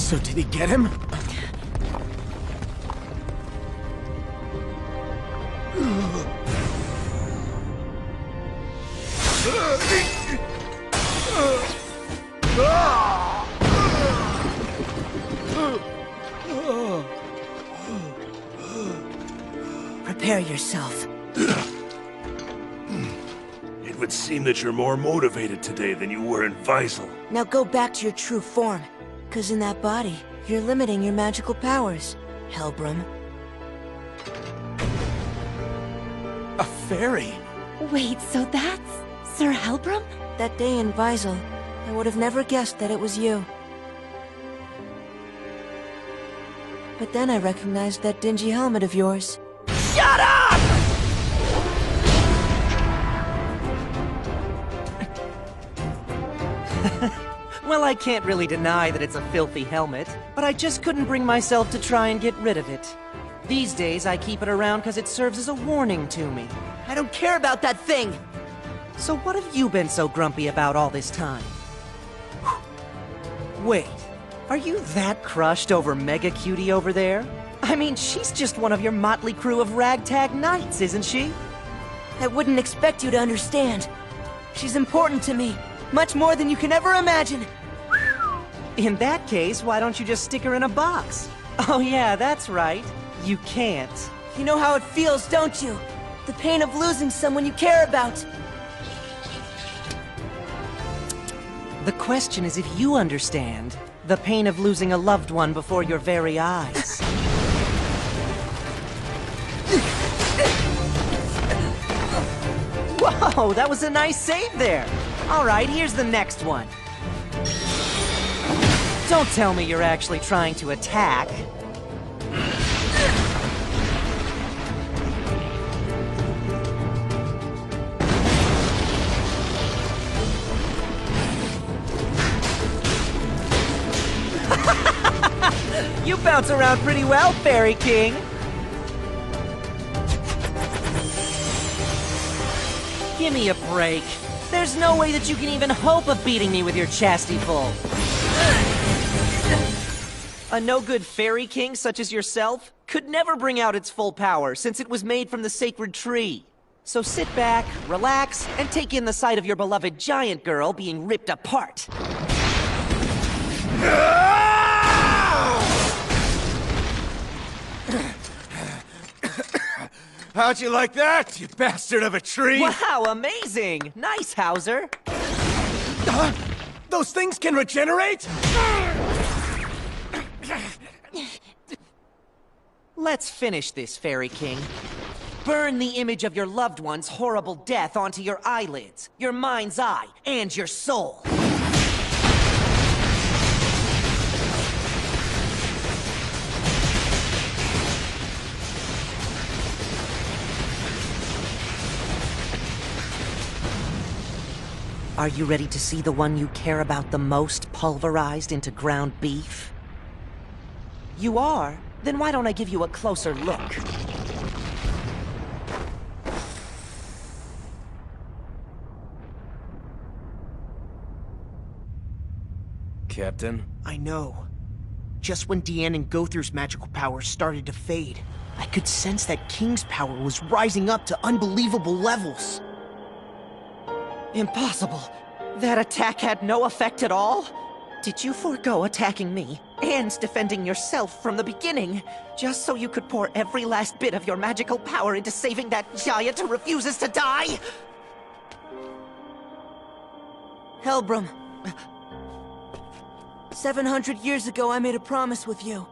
So did he get him? Prepare yourself. It would seem that you're more motivated today than you were in Visel. Now go back to your true form. 'Cause in that body, you're limiting your magical powers, Helbrum. A fairy? Wait, so that's Sir Helbrum? That day in Visel, I would have never guessed that it was you. But then I recognized that dingy helmet of yours. Shut up! Well, I can't really deny that it's a filthy helmet, but I just couldn't bring myself to try and get rid of it. These days, I keep it around because it serves as a warning to me. I don't care about that thing! So what have you been so grumpy about all this time? Wait, are you that crushed over Mega Cutie over there? I mean, she's just one of your motley crew of ragtag knights, isn't she? I wouldn't expect you to understand. She's important to me, much more than you can ever imagine. In that case, why don't you just stick her in a box? Oh yeah, that's right. You can't. You know how it feels, don't you? The pain of losing someone you care about. The question is if you understand the pain of losing a loved one before your very eyes. Whoa, that was a nice save there. All right, here's the next one. Don't tell me you're actually trying to attack. You bounce around pretty well, Fairy King. Give me a break. There's no way that you can even hope of beating me with your chastity full. A no-good Fairy King such as yourself could never bring out its full power since it was made from the sacred tree. So sit back, relax, and take in the sight of your beloved giant girl being ripped apart. How'd you like that, you bastard of a tree? Wow, amazing! Nice, Hauser! Those things can regenerate? Let's finish this, Fairy King. Burn the image of your loved one's horrible death onto your eyelids, your mind's eye, and your soul. Are you ready to see the one you care about the most pulverized into ground beef? You are? Then why don't I give you a closer look? Captain? I know. Just when Deanne and Gother's magical powers started to fade, I could sense that King's power was rising up to unbelievable levels. Impossible. That attack had no effect at all? Did you forego attacking me and defending yourself from the beginning, just so you could pour every last bit of your magical power into saving that giant who refuses to die? Helbrum. 700 years ago, I made a promise with you.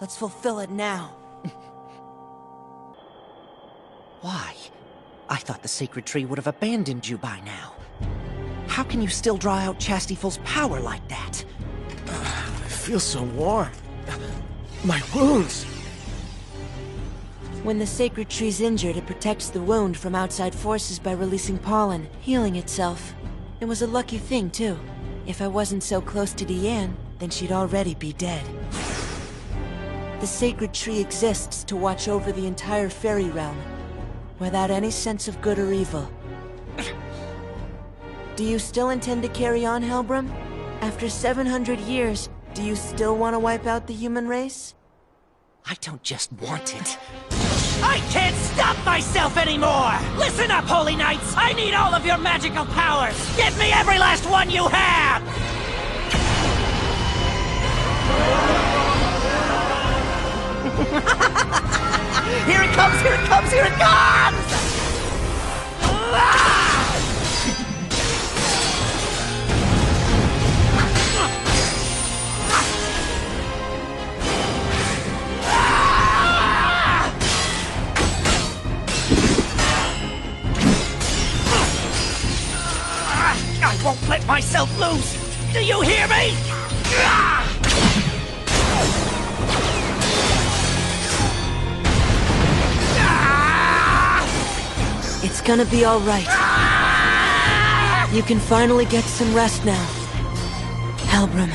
Let's fulfill it now. Why? I thought the sacred tree would have abandoned you by now. How can you still draw out Chastiful's power like that? I feel so warm. My wounds! When the sacred tree's injured, it protects the wound from outside forces by releasing pollen, healing itself. It was a lucky thing, too. If I wasn't so close to Deanne, then she'd already be dead. The sacred tree exists to watch over the entire fairy realm, without any sense of good or evil. Do you still intend to carry on, Helbrum? After 700 years, Do you still want to wipe out the human race? I don't just want it. I can't stop myself anymore! Listen up, Holy Knights! I need all of your magical powers! Give me every last one you have! Here it comes, here it comes, here it comes! I won't let myself loose! Do you hear me? It's gonna be all right. You can finally get some rest now. Helbrum.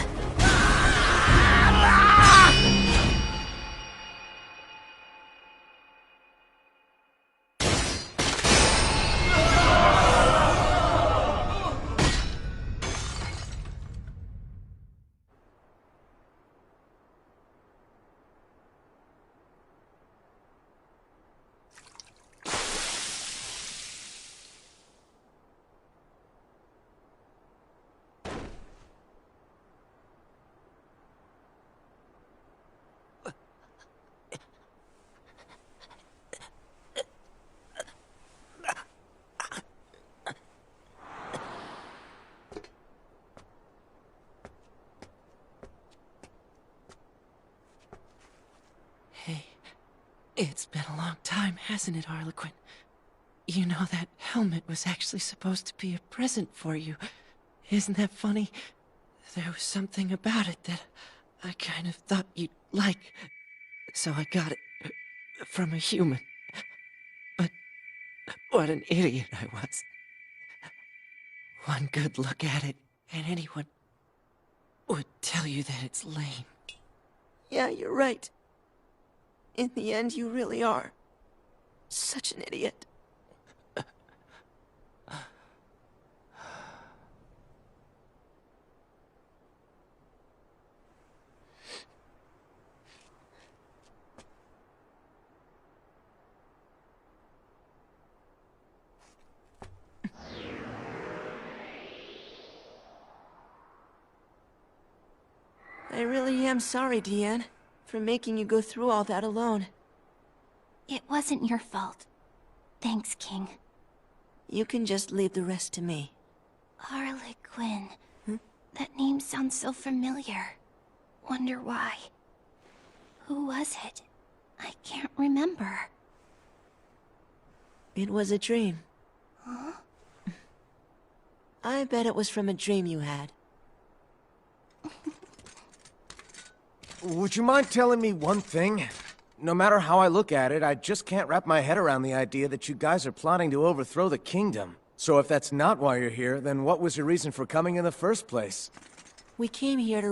Hey, it's been a long time, hasn't it, Harlequin? You know, that helmet was actually supposed to be a present for you. Isn't that funny? There was something about it that I kind of thought you'd like. So I got it from a human. But what an idiot I was. One good look at it, and anyone would tell you that it's lame. Yeah, you're right. In the end, you really are such an idiot. I really am sorry, Deanne, for making you go through all that alone. It wasn't your fault. Thanks, King. You can just leave the rest to me. Harlequin. That name sounds so familiar. Wonder why. Who was it? I can't remember. It was a dream. Huh? I bet it was from a dream you had. Would you mind telling me one thing? No matter how I look at it, I just can't wrap my head around the idea that you guys are plotting to overthrow the kingdom. So if that's not why you're here, then what was your reason for coming in the first place? We came here to